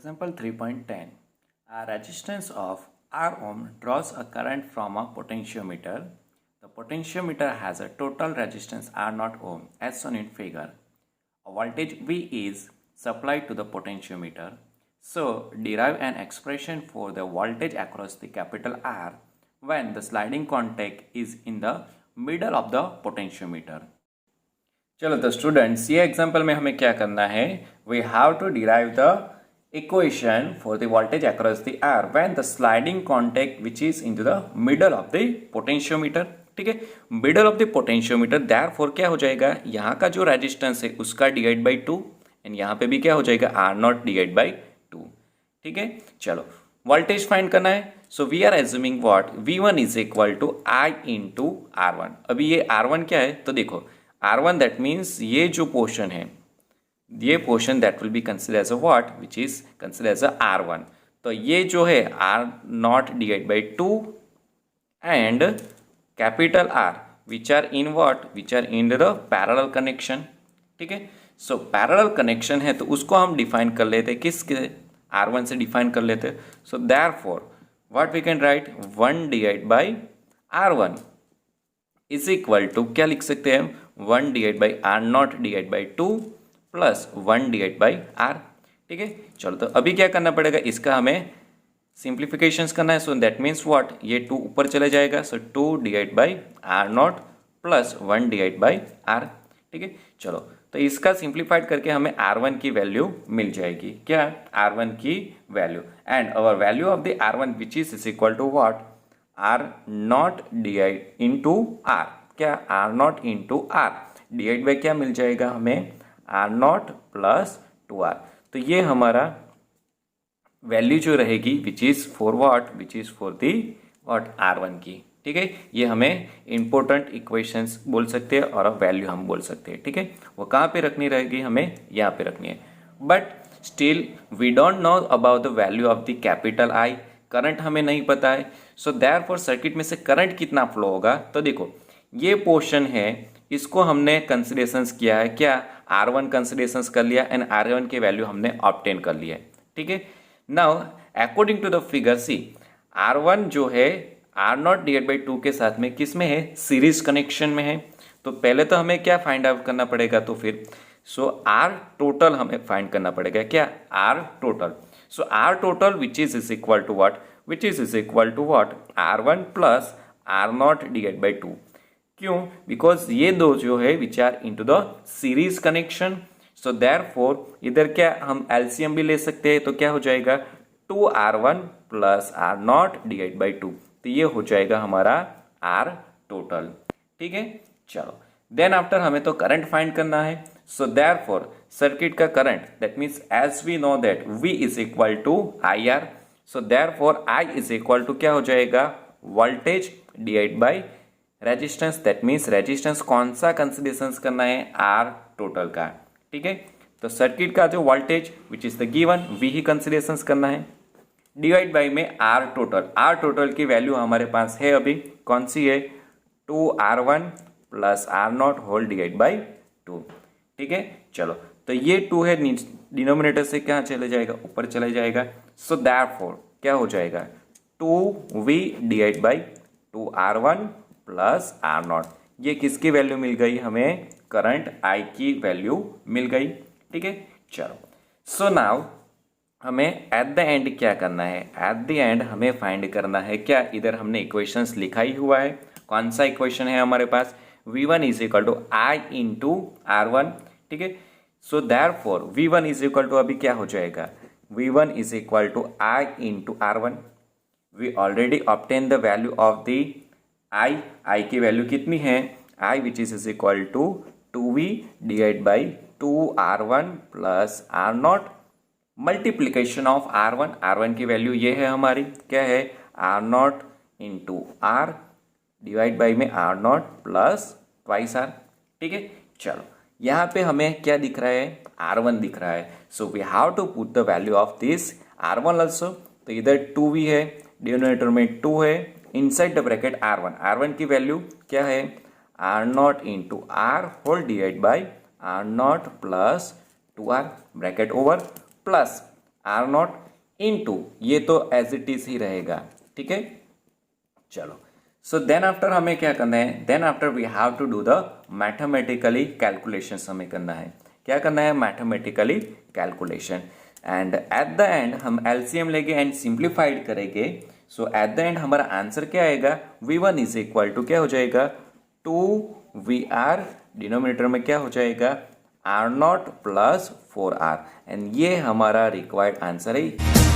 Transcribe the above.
Example 3.10. A resistance of R ohm draws a current from a potentiometer. The potentiometer has a total resistance R naught ohm as shown in figure. A voltage V is supplied to the potentiometer. So, derive an expression for the voltage across the capital R when the sliding contact is in the middle of the potentiometer. चलो तो students ये example में हमें क्या करना है, we have to derive the equation for the voltage across the R when the sliding contact which is into the middle of the potentiometer. ठीक है, middle of the potentiometer, therefore क्या हो जाएगा, यहाँ का जो रेजिस्टेंस है उसका डिवाइड बाई 2 एंड यहाँ पे भी क्या हो जाएगा आर नॉट डिवाइड बाई 2. ठीक है, चलो वोल्टेज फाइंड करना है. So we are assuming what, V1 is equal to I into R1. अभी ये R1 क्या है तो देखो R1 दैट मीन्स ये जो पोर्शन है, ये portion that will be consider as a what, which is consider as a R1. तो ये जो है R not divide by 2 and capital R which are in what, which are in the parallel connection. ठीक है, so parallel connection है तो उसको हम डिफाइन कर लेते हैं, किसके R1 से डिफाइन कर लेते हैं. So therefore what we can write, 1 divide by R1 is equal to क्या लिख सकते हैं हम, 1 divide by R not divide by 2 plus 1 divide by R. ठीक है, चलो तो अभी क्या करना पड़ेगा, इसका हमें सिंप्लीफिकेशंस करना है. सो दैट मीन्स व्हाट, ये 2 ऊपर चले जाएगा. सो 2 divide by R not plus 1 divide by R. ठीक है, चलो तो इसका सिंप्लीफाइड करके हमें R1 की वैल्यू मिल जाएगी. क्या, R1 की value, and our value of the R1 which is equal to what, R not divide into R. क्या, R not into R divide by क्या मिल जाएगा हमें, R नॉट प्लस 2R. तो ये हमारा वैल्यू जो रहेगी which is for what, which is for the what R1 की. ठीक है, ये हमें इंपॉर्टेंट इक्वेशंस बोल सकते हैं और वैल्यू हम बोल सकते हैं. ठीक है, वो कहाँ पे रखनी रहेगी, हमें यहाँ पे रखनी है. But still we don't know about the value of the capital I. Current हमें नहीं पता है. सो देयरफॉर सर्किट में से करंट कितना फ्लो होगा, तो देखो ये पोर्शन है, इसको हमने कंसिडरेशंस किया है, क्या R1 कंसिडरेशंस कर लिया एंड R1 की वैल्यू हमने ऑब्टेन कर लिया है. ठीक है, now according to the figure see, R1 जो है R नॉट डिवाइड बाई 2 के साथ में किस में है, सीरीज कनेक्शन में है. तो पहले तो हमें क्या फाइंड आउट करना पड़ेगा, तो फिर सो R टोटल हमें फाइंड करना पड़ेगा. क्या, R total. So R total which is equal to what, which is equal to what, R1 plus R not divide by 2. क्यों, बिकॉज ये दो जो है which are into the series connection. So therefore इधर क्या हम एलसीएम भी ले सकते हैं, तो क्या हो जाएगा 2R1 plus R not divide by 2. तो ये हो जाएगा हमारा R टोटल. ठीक है, चलो देन आफ्टर हमें तो करंट फाइंड करना है. सो देयरफॉर सर्किट का current, that means as we know that V is equal to IR. So therefore I is equal to क्या हो जाएगा, voltage divide by resistance. That means resistance कौन सा कंसिडरेशन करना है, R टोटल का. ठीक है, तो सर्किट का जो voltage which is the given V ही कंसिडरेशन करना है, डिवाइड बाई में R टोटल. R टोटल की वैल्यू हमारे पास है अभी, कौन सी है, 2R1 plus R not whole divide by 2. ठीक है, चलो तो ये 2 है, डिनोमिनेटर से क्या चले जाएगा, ऊपर चले जाएगा. सो देयरफॉर क्या हो जाएगा, 2V divide by 2R1 plus R not. ये किसकी वैल्यू मिल गई हमें, करंट I की वैल्यू मिल गई. ठीक है, चलो सो नाउ हमें एट द एंड क्या करना है, एट द एंड हमें फाइंड करना है क्या, इधर हमने इक्वेशंस लिखा ही हुआ है. कौन सा इक्वेशन है हमारे पास, V1 is equal to I into R1. ठीक है, so therefore V1 is equal to अभी क्या हो जाएगा, V1 is equal to I into R1. We already obtain the value of the I की वैल्यू कितनी है, I which is equal to 2V divide by 2R1 plus R not multiplication of R1 की value ये है हमारी, क्या है, R not into R divide by में R not plus twice R. ठीक है, चलो यहाँ पे हमें क्या दिख रहा है, R1 दिख रहा है. So we have to put the value of this R1 also. तो इधर 2V है, डिनोमिनेटर में 2 है, इनसाइड द ब्रैकेट R1 की वैल्यू क्या है, R not into R whole divide by R not plus 2R bracket over plus R not into, ये तो एज इट इज ही रहेगा, ठीक है। चलो, सो देन आफ्टर हमें क्या करना है, then after we have to do the mathematically calculations, हमें करना है, क्या करना है, mathematically calculation. And at the end हम एलसीएम लेंगे एंड सिंप्लीफाइड करेंगे। सो एट द एंड हमारा आंसर क्या आएगा, V1 इज इक्वल टू क्या हो जाएगा, 2VR, डिनोमिनेटर में क्या हो जाएगा, R0 प्लस 4R, एंड ये हमारा रिक्वायर्ड आंसर है।